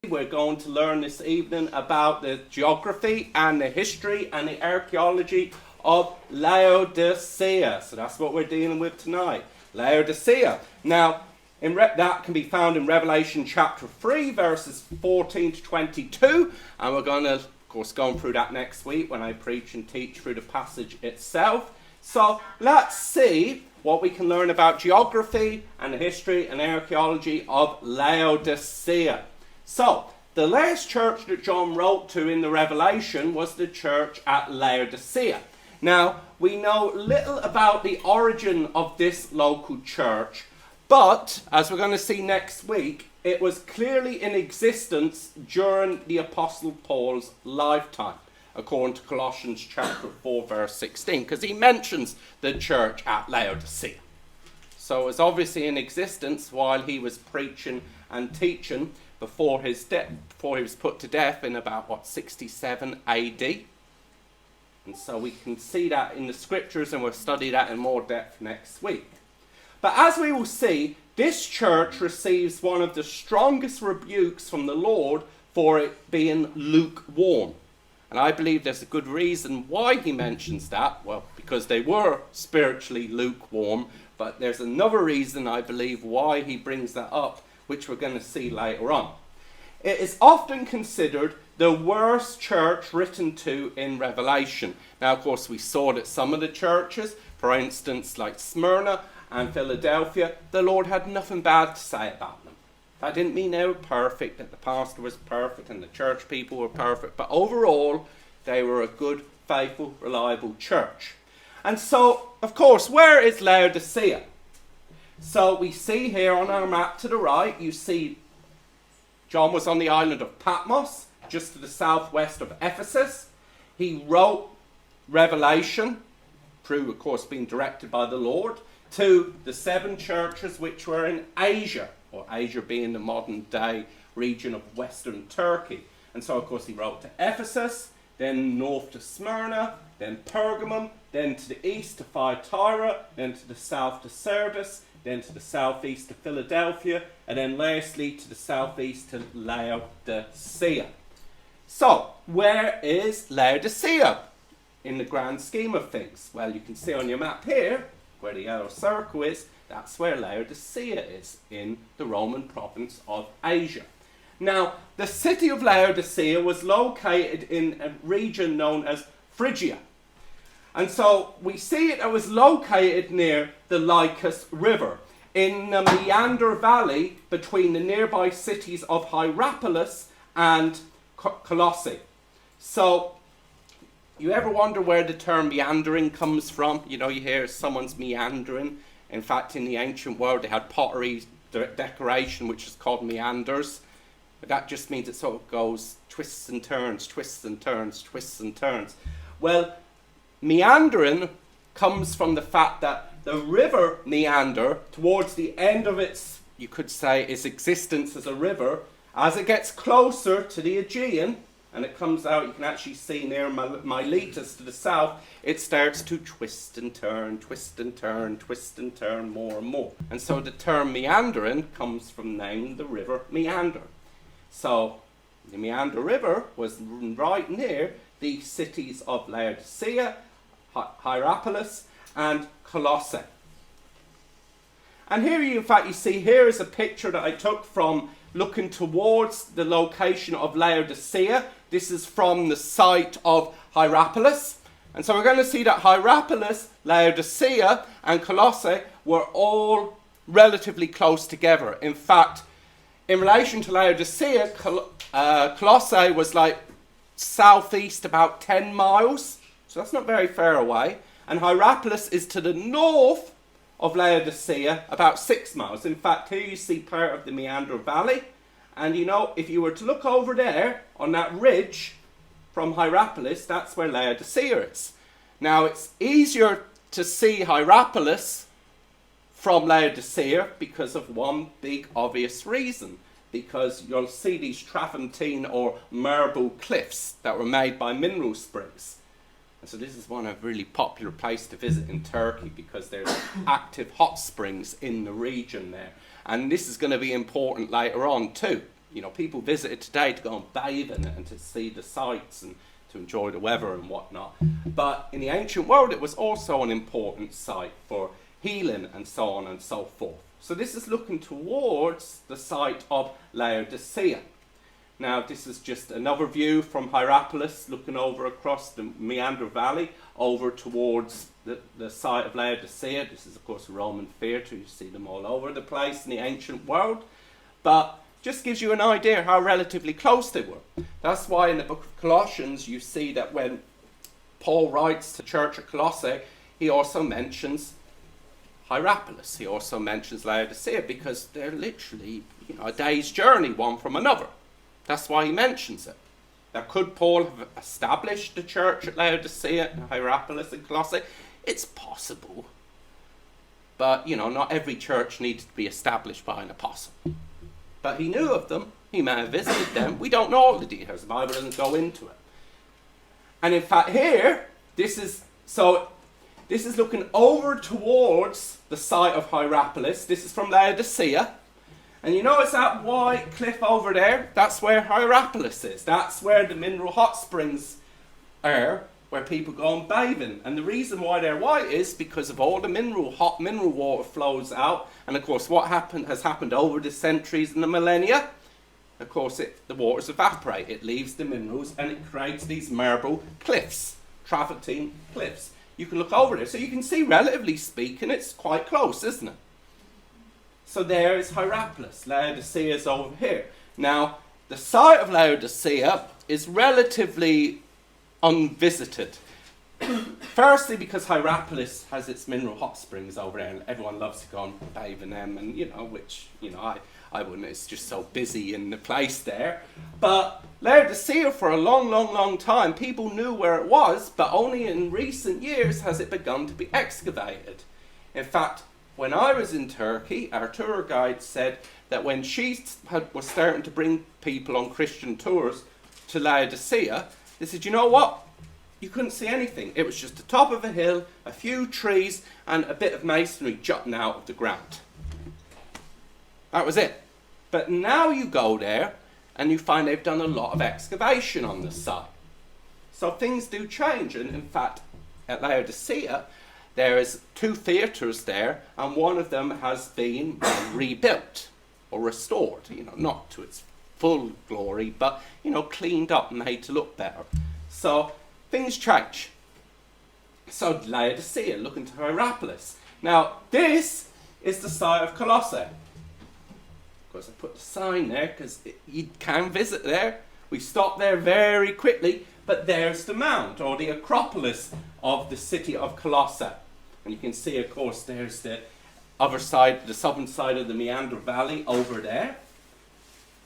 We're going to learn this evening about the geography and the history and the archaeology of Laodicea. So that's what we're dealing with tonight, Laodicea. Now, that can be found in Revelation chapter 3, verses 14 to 22. And we're going to, of course, go through that next week when I preach and teach through the passage itself. So let's see what we can learn about geography and the history and archaeology of Laodicea. So, the last church that John wrote to in the Revelation was the church at Laodicea. Now, we know little about the origin of this local church, but, as we're going to see next week, it was clearly in existence during the Apostle Paul's lifetime, according to Colossians chapter 4, verse 16, because he mentions the church at Laodicea. So it was obviously in existence while he was preaching and teaching before his death, before he was put to death in about, 67 AD. And so we can see that in the scriptures, and we'll study that in more depth next week. But as we will see, this church receives one of the strongest rebukes from the Lord for it being lukewarm. And I believe there's a good reason why he mentions that. Well, because they were spiritually lukewarm. But there's another reason, I believe, why he brings that up, which we're going to see later on. It is often considered the worst church written to in Revelation. Now, of course, we saw that some of the churches, for instance, like Smyrna and Philadelphia, the Lord had nothing bad to say about them. That didn't mean they were perfect, that the pastor was perfect and the church people were perfect. But overall, they were a good, faithful, reliable church. And so, of course, where is Laodicea? So we see here on our map to the right, you see John was on the island of Patmos, just to the southwest of Ephesus. He wrote Revelation, through, of course, being directed by the Lord, to the 7 churches which were in Asia, or Asia being the modern day region of Western Turkey. And so, of course, he wrote to Ephesus, then north to Smyrna, then Pergamum, then to the east to Thyatira, then to the south to Sardis, then to the southeast to Philadelphia, and then lastly to the southeast to Laodicea. So, where is Laodicea in the grand scheme of things? Well, you can see on your map here, where the yellow circle is, that's where Laodicea is, in the Roman province of Asia. Now, the city of Laodicea was located in a region known as Phrygia. And so we see it was located near the Lycus River, in the Meander Valley between the nearby cities of Hierapolis and Colossae. So, you ever wonder where the term meandering comes from? You know, you hear someone's meandering. In fact, in the ancient world, they had pottery decoration, which is called meanders. But that just means it sort of goes twists and turns, twists and turns, twists and turns. Well, meandering comes from the fact that the river Meander, towards the end of its, you could say, its existence as a river, as it gets closer to the Aegean, and it comes out, you can actually see near Miletus to the south, it starts to twist and turn, twist and turn, twist and turn more and more. And so the term meandering comes from naming the river Meander. So the Meander River was right near the cities of Laodicea, Hierapolis, and Colossae. And here in fact you see here is a picture that I took from looking towards the location of Laodicea. This is from the site of Hierapolis. And so we're going to see that Hierapolis, Laodicea, and Colossae were all relatively close together. In fact, in relation to Laodicea, Colossae was like southeast about 10 miles. So that's not very far away. And Hierapolis is to the north of Laodicea, about 6 miles. In fact, here you see part of the Meander Valley. And you know, if you were to look over there on that ridge from Hierapolis, that's where Laodicea is. Now, it's easier to see Hierapolis from Laodicea because of one big obvious reason. Because you'll see these travertine or marble cliffs that were made by mineral springs. And so this is one of really popular place to visit in Turkey because there's active hot springs in the region there. And this is going to be important later on too, people visit it today to go and bathe in it and to see the sights and to enjoy the weather and whatnot. But in the ancient world, it was also an important site for healing and so on and so forth. So this is looking towards the site of Laodicea. Now, this is just another view from Hierapolis, looking over across the Meander Valley, over towards the site of Laodicea. This is, of course, a Roman theatre. You see them all over the place in the ancient world. But just gives you an idea how relatively close they were. That's why in the book of Colossians, you see that when Paul writes to the church at Colossae, he also mentions Hierapolis. He also mentions Laodicea, because they're literally a day's journey one from another. That's why he mentions it. Now, could Paul have established the church at Laodicea, Hierapolis, and Colossae? It's possible. But, not every church needs to be established by an apostle. But he knew of them. He may have visited them. We don't know all the details. The Bible doesn't go into it. And in fact, here, this is looking over towards the site of Hierapolis. This is from Laodicea. And you notice that white cliff over there? That's where Hierapolis is. That's where the mineral hot springs are, where people go and bathing. And the reason why they're white is because of all the hot mineral water flows out. And of course, what has happened over the centuries and the millennia? Of course, the waters evaporate. It leaves the minerals and it creates these marble cliffs, travertine cliffs. You can look over there. So you can see, relatively speaking, it's quite close, isn't it? So there is Hierapolis. Laodicea is over here. Now, the site of Laodicea is relatively unvisited. Firstly, because Hierapolis has its mineral hot springs over there, and everyone loves to go and bathe in them, and I wouldn't. It's just so busy in the place there. But Laodicea, for a long, long, long time, people knew where it was, but only in recent years has it begun to be excavated. In fact, when I was in Turkey, our tour guide said that when she was starting to bring people on Christian tours to Laodicea, they said, you know what? You couldn't see anything. It was just the top of a hill, a few trees, and a bit of masonry jutting out of the ground. That was it. But now you go there, and you find they've done a lot of excavation on the site. So things do change. And in fact, at Laodicea, there is 2 theatres there, and one of them has been rebuilt or restored, not to its full glory, but, cleaned up and made to look better. So things change. So Laodicea, looking to Hierapolis. Now, this is the site of Colossae. Of course, I put the sign there because you can visit there. We stop there very quickly, but there's the mount, or the Acropolis of the city of Colossae. And you can see, of course, there's the other side, the southern side of the Meander Valley over there.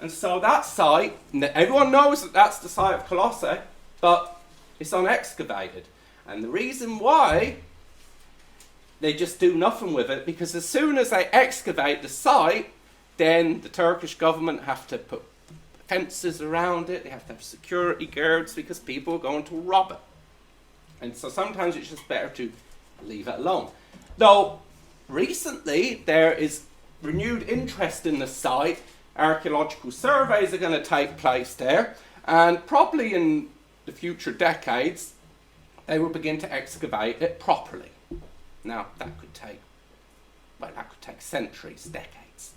And so that site, everyone knows that that's the site of Colossae, but it's unexcavated. And the reason why they just do nothing with it, because as soon as they excavate the site, then the Turkish government have to put fences around it, they have to have security guards, because people are going to rob it. And so sometimes it's just better to leave it alone. Though recently there is renewed interest in the site. Archaeological surveys are going to take place there, and probably in the future decades they will begin to excavate it properly. Now that could take centuries, decades.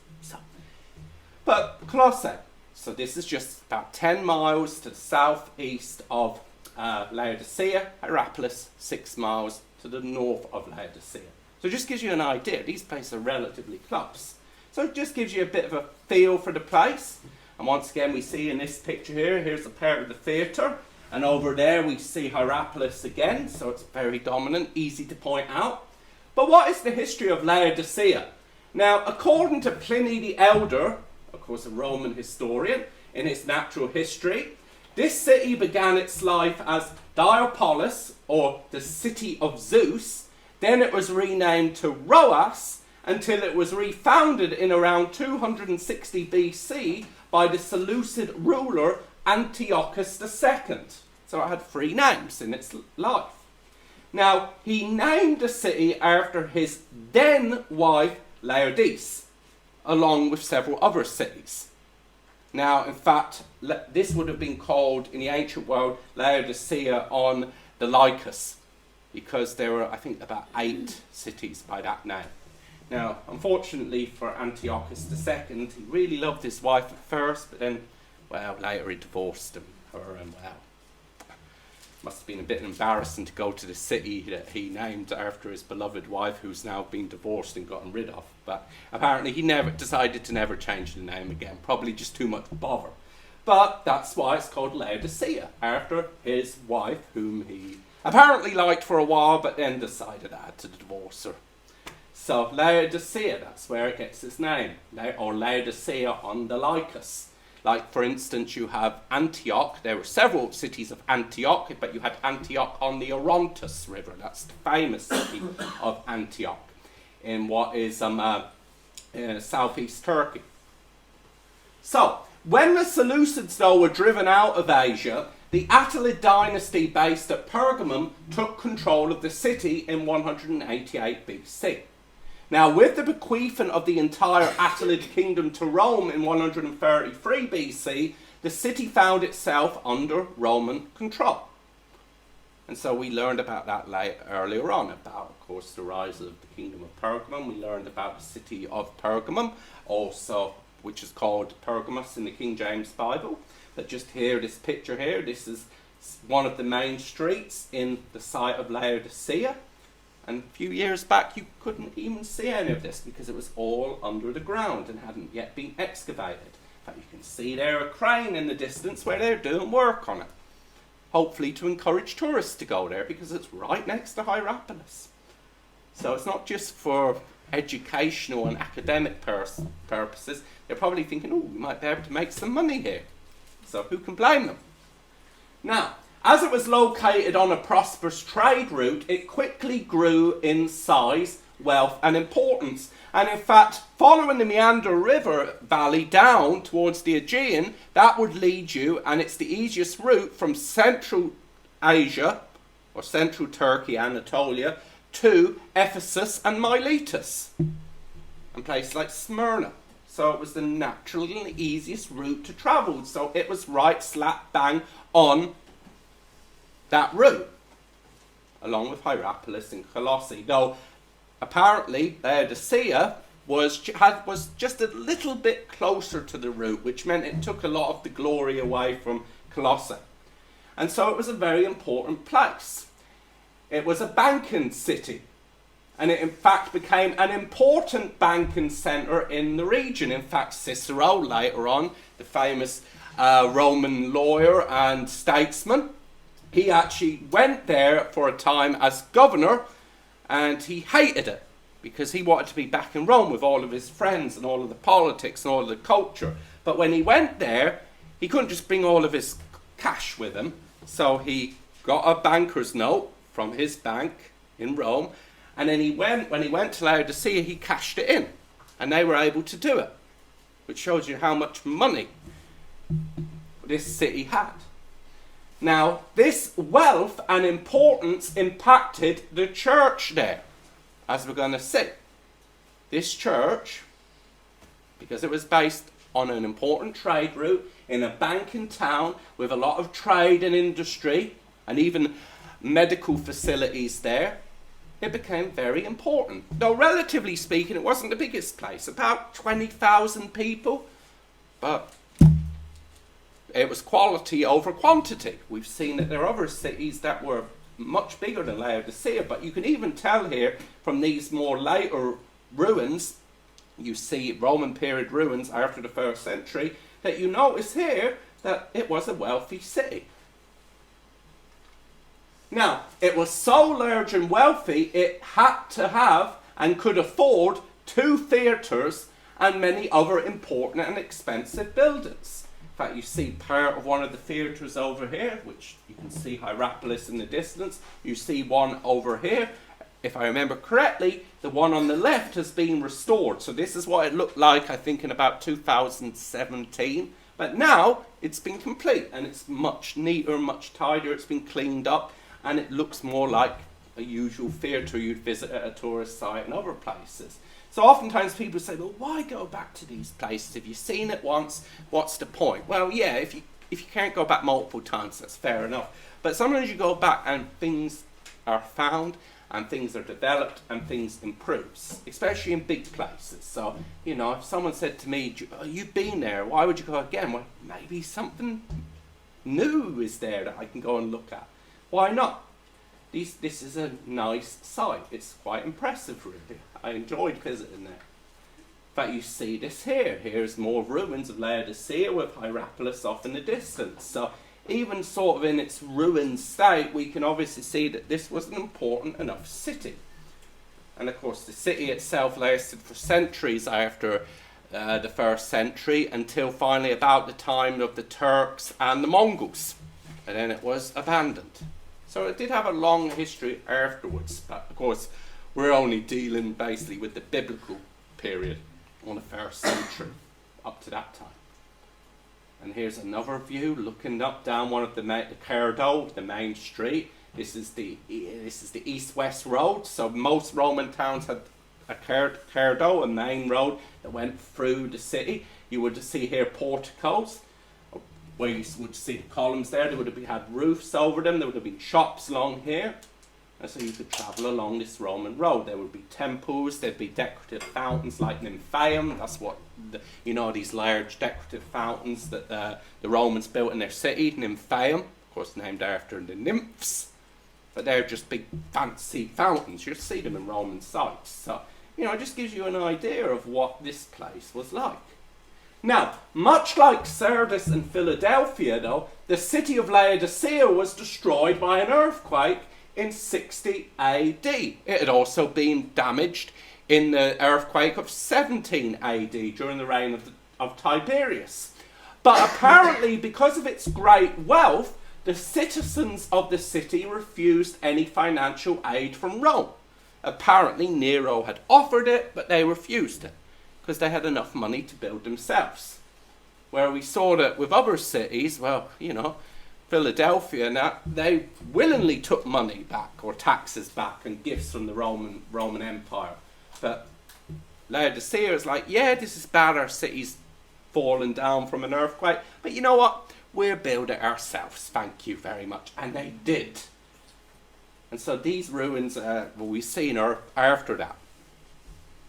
But Colossae, so this is just about 10 miles to the southeast of Laodicea. Hierapolis, 6 miles to the north of Laodicea. So it just gives you an idea. These places are relatively close. So it just gives you a bit of a feel for the place. And once again, we see in this picture here, here's a part of the theatre. And over there we see Hierapolis again. So it's very dominant, easy to point out. But what is the history of Laodicea? Now, according to Pliny the Elder, of course a Roman historian, in his natural history, this city began its life as Diapolis, or the city of Zeus. Then it was renamed to Roas, until it was refounded in around 260 BC by the Seleucid ruler Antiochus II. So it had 3 names in its life. Now, he named the city after his then wife Laodice, along with several other cities. Now, in fact, this would have been called, in the ancient world, Laodicea on the Lycus, because there were, I think, about 8 cities by that name. Now, unfortunately for Antiochus II, he really loved his wife at first, but then, well, later he divorced her, and well, must have been a bit embarrassing to go to the city that he named after his beloved wife, who's now been divorced and gotten rid of. But apparently he never decided to never change the name again, probably just too much bother. But that's why it's called Laodicea, after his wife, whom he apparently liked for a while, but then decided I had to divorce her. So Laodicea, that's where it gets its name, or Laodicea on the Lycus. Like, for instance, you have Antioch. There were several cities of Antioch, but you had Antioch on the Orontes River. That's the famous city of Antioch in what is southeast Turkey. So, when the Seleucids, though, were driven out of Asia, the Attalid dynasty based at Pergamum took control of the city in 188 BC. Now, with the bequeathing of the entire Attalid kingdom to Rome in 133 BC, the city found itself under Roman control. And so we learned about that earlier on, about, of course, the rise of the kingdom of Pergamum. We learned about the city of Pergamum, also, which is called Pergamus in the King James Bible. But just here, this picture here, this is one of the main streets in the site of Laodicea. And a few years back, you couldn't even see any of this because it was all under the ground and hadn't yet been excavated. In fact, you can see there a crane in the distance where they're doing work on it. Hopefully to encourage tourists to go there because it's right next to Hierapolis. So it's not just for educational and academic purposes. They're probably thinking, oh, we might be able to make some money here. So who can blame them? Now, as it was located on a prosperous trade route, it quickly grew in size, wealth and importance. And in fact, following the Meander River valley down towards the Aegean, that would lead you, and it's the easiest route from Central Asia, or Central Turkey, Anatolia, to Ephesus and Miletus, and places like Smyrna. So it was the natural and the easiest route to travel. So it was right slap bang on that route, along with Hierapolis and Colossae. Though apparently Laodicea was just a little bit closer to the route, which meant it took a lot of the glory away from Colossae. And so it was a very important place. It was a banking city, and it in fact became an important banking centre in the region. In fact, Cicero, later on, the famous Roman lawyer and statesman, he actually went there for a time as governor, and he hated it because he wanted to be back in Rome with all of his friends and all of the politics and all of the culture. But when he went there, he couldn't just bring all of his cash with him. So he got a banker's note from his bank in Rome, and then when he went to Laodicea, he cashed it in, and they were able to do it, which shows you how much money this city had. Now, this wealth and importance impacted the church there, as we're going to see. This church, because it was based on an important trade route in a banking town with a lot of trade and industry and even medical facilities there, it became very important. Though relatively speaking, it wasn't the biggest place, about 20,000 people, but it was quality over quantity. We've seen that there are other cities that were much bigger than Laodicea, but you can even tell here from these more later ruins, you see Roman period ruins after the 1st century, that you notice here that it was a wealthy city. Now, it was so large and wealthy, it had to have and could afford 2 theatres and many other important and expensive buildings. In fact, you see part of one of the theatres over here, which you can see Hierapolis in the distance. You see one over here. If I remember correctly, the one on the left has been restored. So this is what it looked like, I think, in about 2017. But now it's been complete, and it's much neater, much tidier. It's been cleaned up, and it looks more like a usual theatre you'd visit at a tourist site and other places. So oftentimes people say, well, why go back to these places? If you've seen it once, what's the point? Well, yeah, if you can't go back multiple times, that's fair enough. But sometimes you go back and things are found and things are developed and things improves, especially in big places. So, if someone said to me, oh, you've been there, why would you go again? Well, maybe something new is there that I can go and look at. Why not? This is a nice site. It's quite impressive, really. I enjoyed visiting there. In fact, you see this here. Here's more ruins of Laodicea with Hierapolis off in the distance. So even sort of in its ruined state, we can obviously see that this was an important enough city. And of course, the city itself lasted for centuries after the 1st century, until finally about the time of the Turks and the Mongols. And then it was abandoned. So it did have a long history afterwards, but of course we're only dealing basically with the biblical period on the 1st century up to that time. And here's another view looking up down one of the Cardo, the main street. This is the east-west road. So most Roman towns had a Cardo, a main road that went through the city. You would see here porticos, where you would see the columns there. They would have had roofs over them. There would have been shops along here. And so you could travel along this Roman road. There would be temples. There'd be decorative fountains like Nymphaeum. That's what, these large decorative fountains that the Romans built in their city. Nymphaeum, of course, named after the nymphs. But they're just big fancy fountains. You'll see them in Roman sites. So, it just gives you an idea of what this place was like. Now, much like Sardis and Philadelphia, though, the city of Laodicea was destroyed by an earthquake in 60 AD. It had also been damaged in the earthquake of 17 AD during the reign of Tiberius. But apparently, because of its great wealth, the citizens of the city refused any financial aid from Rome. Apparently, Nero had offered it, but they refused it, because they had enough money to build themselves. Where we saw that with other cities, Philadelphia, now they willingly took money back or taxes back and gifts from the Roman Empire. But Laodicea is like, yeah, this is bad, our city's fallen down from an earthquake, but you know what? We'll build it ourselves, thank you very much. And they did. And so these ruins we've seen are after that.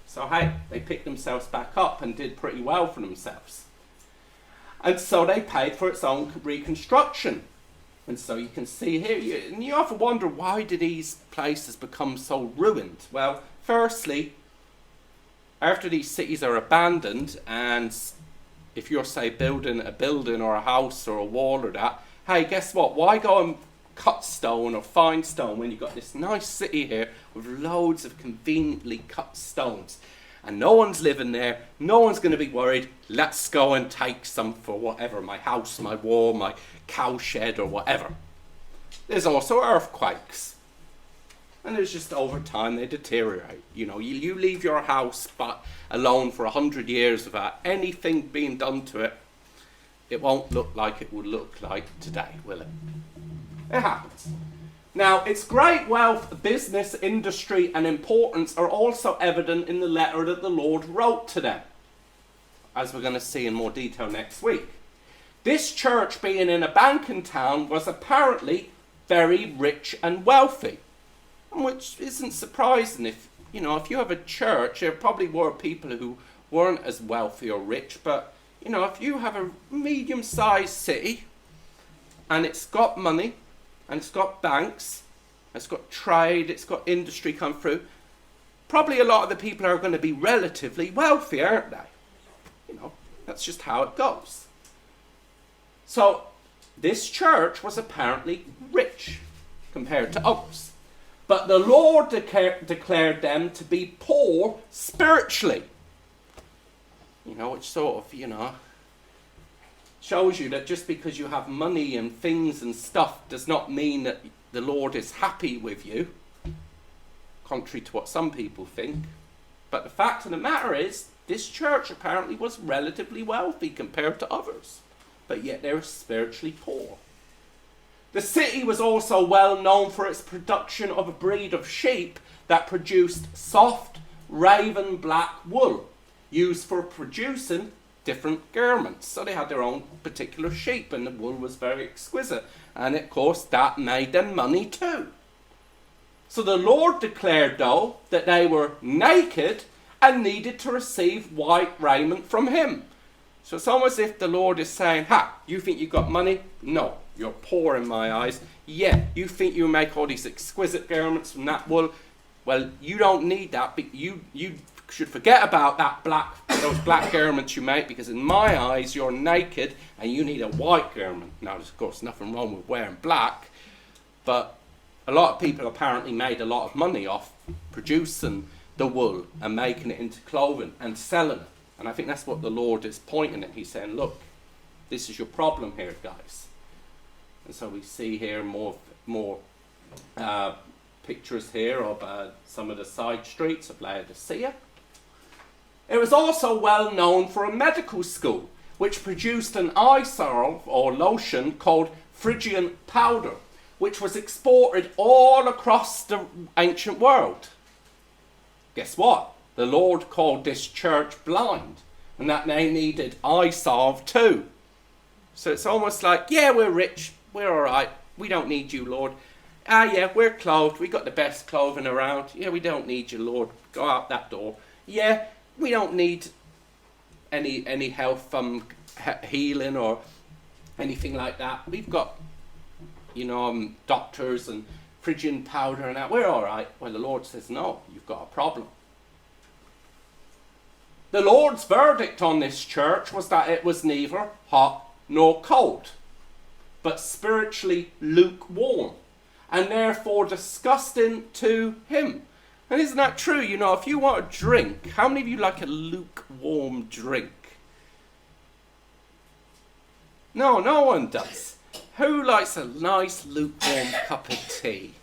So hey, they picked themselves back up and did pretty well for themselves. And so they paid for its own reconstruction. And so you can see here, you often wonder, why do these places become so ruined? Well, firstly, after these cities are abandoned, and if you're, say, building a building or a house or a wall or that, hey, guess what? Why go and cut stone or find stone when you've got this nice city here with loads of conveniently cut stones? And no one's living there, no one's going to be worried. Let's go and take some for whatever, my house, my wall, my cow shed or whatever. There's also earthquakes. And it's just over time they deteriorate. You leave your house alone for 100 years without anything being done to it, it won't look like it would look like today, will it? It happens. Now, its great wealth, business, industry, and importance are also evident in the letter that the Lord wrote to them, as we're going to see in more detail next week. This church, being in a banking town, was apparently very rich and wealthy, which isn't surprising. If you have a church, there probably were people who weren't as wealthy or rich, but if you have a medium-sized city and it's got money, and it's got banks, it's got trade, it's got industry come through, probably a lot of the people are going to be relatively wealthy, aren't they? That's just how it goes. So this church was apparently rich compared to others. But the Lord declared them to be poor spiritually. Which sort of, shows you that just because you have money and things and stuff does not mean that the Lord is happy with you, contrary to what some people think. But the fact of the matter is, this church apparently was relatively wealthy compared to others, but yet they were spiritually poor. The city was also well known for its production of a breed of sheep that produced soft, raven black wool used for producing different garments. So they had their own particular shape, and the wool was very exquisite. And of course, that made them money too. So the Lord declared, though, that they were naked and needed to receive white raiment from him. So it's almost as if the Lord is saying, you think you got money? No, you're poor in my eyes. Yeah, you think you make all these exquisite garments from that wool? Well, you don't need that, but you should forget about those black garments you make, because in my eyes you're naked and you need a white garment. Now, there's of course nothing wrong with wearing black, but a lot of people apparently made a lot of money off producing the wool and making it into clothing and selling it. And I think that's what the Lord is pointing at. He's saying, look, this is your problem here, guys. And so we see here more pictures here of some of the side streets of Laodicea. It was also well known for a medical school, which produced an eye salve or lotion called Phrygian powder, which was exported all across the ancient world. Guess what? The Lord called this church blind, and that they needed eye salve too. So it's almost like, yeah, we're rich, we're all right, we don't need you, Lord. Yeah, we're clothed, we got the best clothing around. Yeah, we don't need you, Lord. Go out that door. Yeah, we don't need any health healing or anything like that. We've got, doctors and Phrygian powder and that. We're all right. Well, the Lord says, no, you've got a problem. The Lord's verdict on this church was that it was neither hot nor cold, but spiritually lukewarm, and therefore disgusting to him. And isn't that true? If you want a drink, how many of you like a lukewarm drink? No, no one does. Who likes a nice lukewarm cup of tea?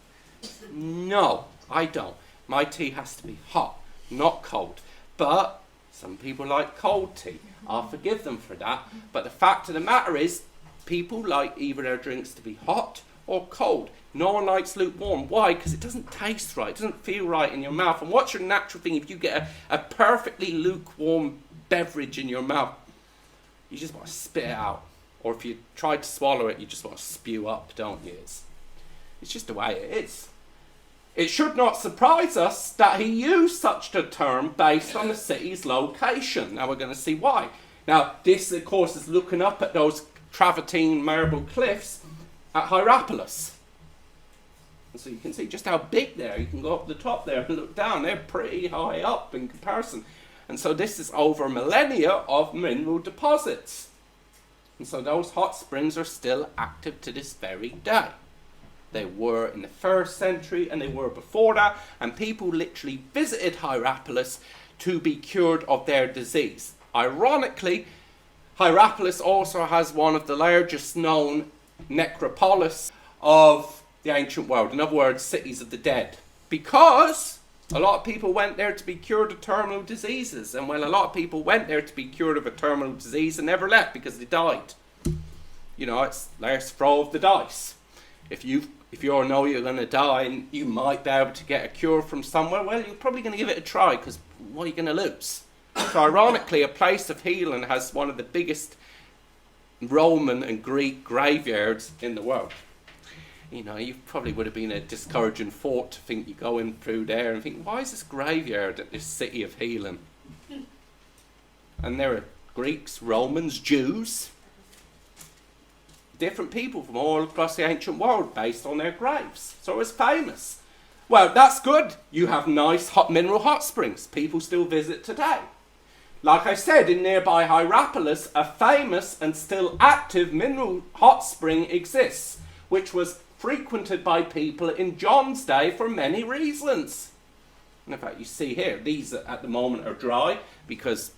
No, I don't. My tea has to be hot, not cold. But some people like cold tea. I'll forgive them for that. But the fact of the matter is, people like either their drinks to be hot or cold. No one likes lukewarm. Why? Because it doesn't taste right. It doesn't feel right in your mouth. And what's your natural thing if you get a perfectly lukewarm beverage in your mouth? You just want to spit it out. Or if you try to swallow it, you just want to spew up, don't you? It's just the way it is. It should not surprise us that he used such a term based on the city's location. Now we're going to see why. Now this, of course, is looking up at those travertine marble cliffs at Hierapolis. And so you can see just how big they are. You can go up the top there and look down. They're pretty high up in comparison. And so this is over millennia of mineral deposits. And so those hot springs are still active to this very day. They were in the 1st century and they were before that. And people literally visited Hierapolis to be cured of their disease. Ironically, Hierapolis also has one of the largest known necropolis of the ancient world. In other words, cities of the dead. Because a lot of people went there to be cured of terminal diseases. And when a lot of people went there to be cured of a terminal disease and never left because they died. It's last throw of the dice. If you know you're going to die and you might be able to get a cure from somewhere, well, you're probably going to give it a try, because what are you going to lose? So ironically, a place of healing has one of the biggest Roman and Greek graveyards in the world. You probably would have been a discouraging thought to think you go in through there and think, why is this graveyard at this city of healing? And there are Greeks, Romans, Jews, different people from all across the ancient world based on their graves. So it's famous. Well, that's good. You have nice mineral hot springs. People still visit today. Like I said, in nearby Hierapolis, a famous and still active mineral hot spring exists, which was frequented by people in John's day for many reasons. And in fact, you see here, these at the moment are dry because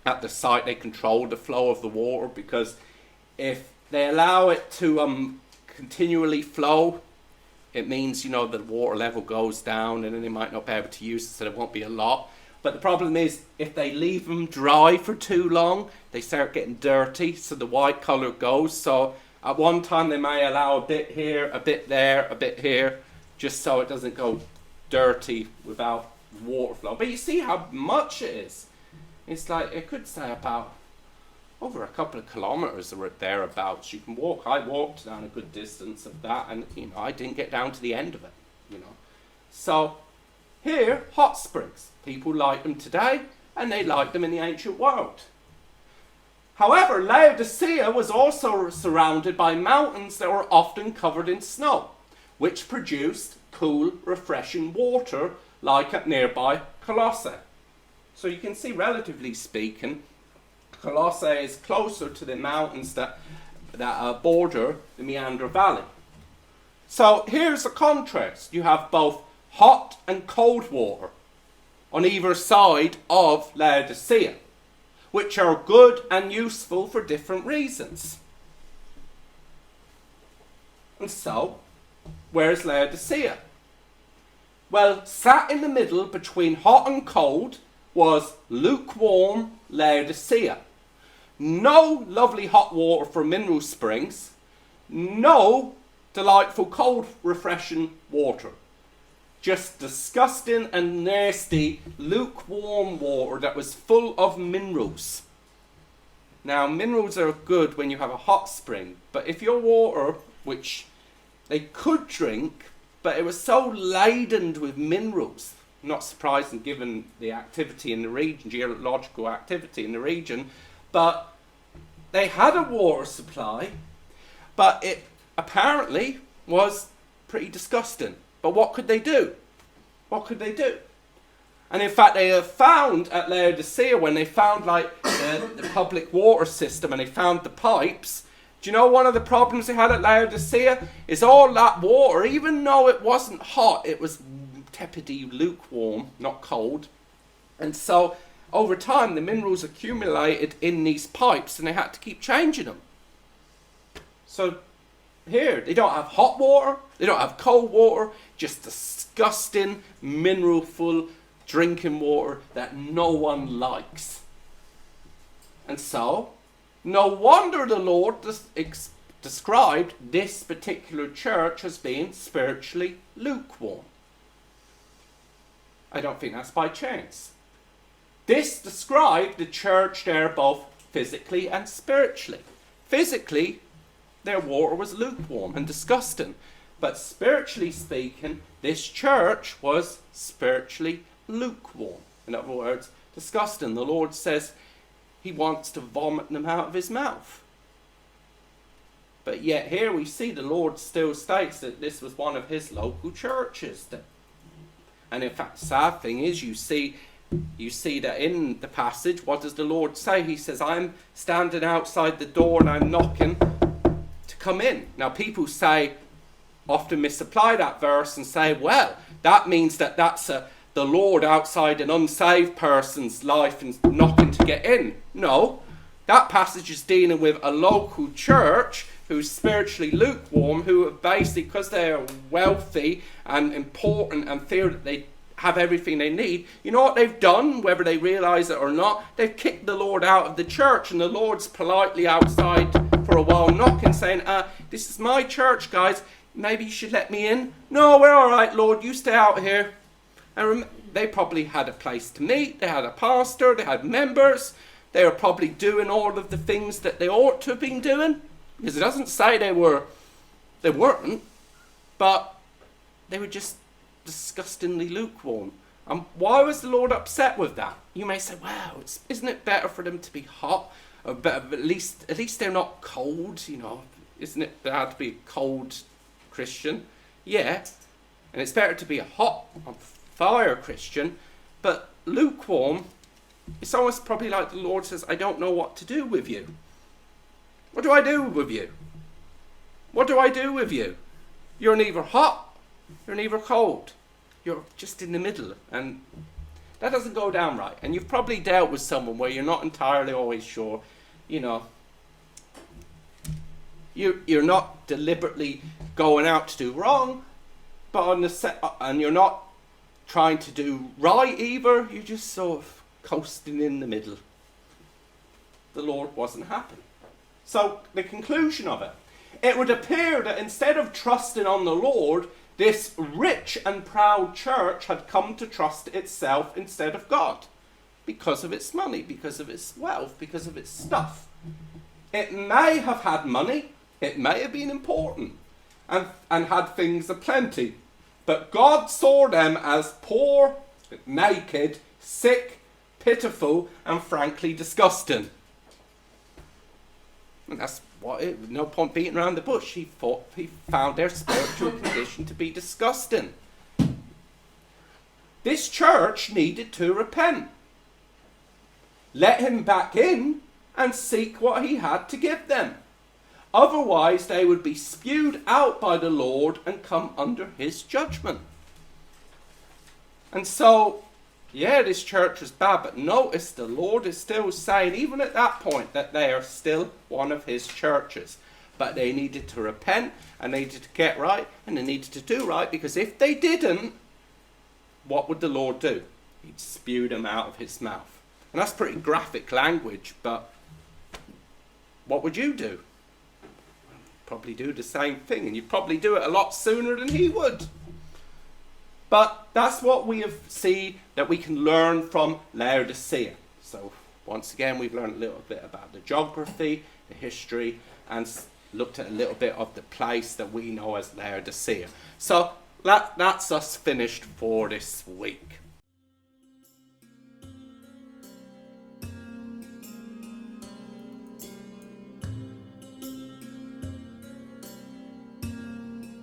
at the site they control the flow of the water, because if they allow it to continually flow, it means, the water level goes down and then they might not be able to use it, so there won't be a lot. But the problem is, if they leave them dry for too long, they start getting dirty, so the white colour goes. So at one time they may allow a bit here, a bit there, a bit here, just so it doesn't go dirty without water flow. But you see how much it is. It's like, it could say about over a couple of kilometres or thereabouts. You can walk. I walked down a good distance of that, and I didn't get down to the end of it. So here, hot springs. People like them today, and they liked them in the ancient world. However, Laodicea was also surrounded by mountains that were often covered in snow, which produced cool, refreshing water like at nearby Colossae. So you can see, relatively speaking, Colossae is closer to the mountains that border the Meander Valley. So here's a contrast. You have both hot and cold water on either side of Laodicea, which are good and useful for different reasons. And so, where's Laodicea? Well, sat in the middle between hot and cold was lukewarm Laodicea. No lovely hot water from mineral springs, no delightful cold refreshing water. Just disgusting and nasty lukewarm water that was full of minerals. Now, minerals are good when you have a hot spring, but if your water, which they could drink, but it was so laden with minerals, not surprising given the activity in the region, geological activity in the region, but they had a water supply, but it apparently was pretty disgusting. But what could they do? What could they do? And in fact, they have found at Laodicea, when they found the public water system and they found the pipes, do you know one of the problems they had at Laodicea is all that water, even though it wasn't hot, it was tepidly lukewarm, not cold. And so over time, the minerals accumulated in these pipes and they had to keep changing them. So here, they don't have hot water, they don't have cold water, just disgusting, mineral-full drinking water that no one likes. And so, no wonder the Lord described this particular church as being spiritually lukewarm. I don't think that's by chance. This described the church there both physically and spiritually. Physically, their water was lukewarm and disgusting. But spiritually speaking, this church was spiritually lukewarm. In other words, disgusting. The Lord says he wants to vomit them out of his mouth. But yet here we see the Lord still states that this was one of his local churches. And in fact, the sad thing is you see that in the passage, what does the Lord say? He says, I'm standing outside the door and I'm knocking to come in. Now people often misapply that verse and say, well, that means that's the Lord outside an unsaved person's life and knocking to get in. No, that passage is dealing with a local church who's spiritually lukewarm, who are basically, because they are wealthy and important and feel that they have everything they need, you know what they've done, whether they realise it or not? They've kicked the Lord out of the church, and the Lord's politely outside for a while knocking, saying, this is my church, guys. Maybe you should let me in. No, we're all right, Lord. You stay out here. And they probably had a place to meet. They had a pastor. They had members. They were probably doing all of the things that they ought to have been doing. Because it doesn't say they weren't. But they were just disgustingly lukewarm. And why was the Lord upset with that? You may say, wow, isn't it better for them to be hot? Or better, at least they're not cold, Isn't it bad to be a cold Christian? Yeah. And it's better to be a hot, on fire Christian. But lukewarm, it's almost probably like the Lord says, I don't know what to do with you. What do I do with you? What do I do with you? You're neither hot, you're neither cold. You're just in the middle. And that doesn't go down right. And you've probably dealt with someone where you're not entirely always sure, You're not deliberately going out to do wrong, but and you're not trying to do right either. You're just sort of coasting in the middle. The Lord wasn't happy. So the conclusion of it would appear that instead of trusting on the Lord, This rich and proud church had come to trust itself instead of God because of its money, because of its wealth, because of its stuff. It may have had money, it may have been important, and had things aplenty, but God saw them as poor, naked, sick, pitiful, and frankly disgusting. And that's what it, no point beating around the bush. He found their spiritual condition to be disgusting. This church needed to repent. Let him back in and seek what he had to give them. Otherwise, they would be spewed out by the Lord and come under his judgment. And so, yeah, this church was bad, but notice the Lord is still saying, even at that point, that they are still one of his churches. But they needed to repent, and they needed to get right, and they needed to do right, because if they didn't, what would the Lord do? He'd spew them out of his mouth. And that's pretty graphic language, but what would you do? Probably do the same thing, and you'd probably do it a lot sooner than he would. But that's what we have seen that we can learn from Laodicea. So once again, we've learned a little bit about the geography, the history, and looked at a little bit of the place that we know as Laodicea. So that's us finished for this week.